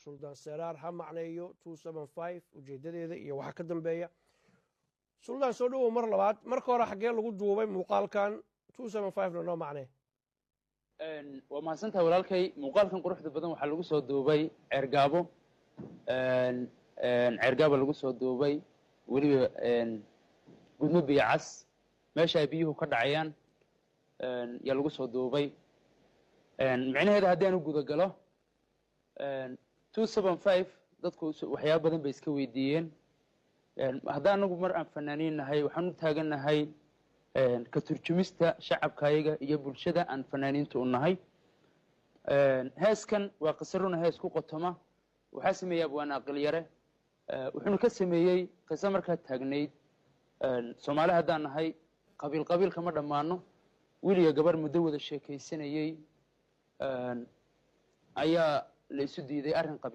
suldaan seraar ha macneeyo 275 ujeedadeeda iyo waxa ka dambeeya suldaan soo dhowow mar labaad marka hore xaggee lagu duubay muuqaalkan 275 noo macnee waa mahadsantahay walaalkay muuqaalkan quruxda badan waxaa lagu soo duubay ceergaabo lagu soo duubay weliba gudmo biyo cas meesha ay biyuhu ka dhacayaan yaa lagu soo duubay micnaheeda haddii aan u guda galo 275 dadku waxyaaba badan bay iska weydiiyeen haddaan anagu mar aan fanaaniin nahay waxaan u taagannahay ka turjumista shacabkayaga iyo bulshada aan fanaaniinta u nahay heeskan waa qisaruna hees ku qotoma waxaa sameeyey abwaan aqal yare wuxuuna ka sameeyey qiso markaa taagnayd soomaali haddaan nahay qabiil qabiil kama dhammaano wiliga gabar muddo wada sheekaysanayey ayaa la isu diiday arrin qabiil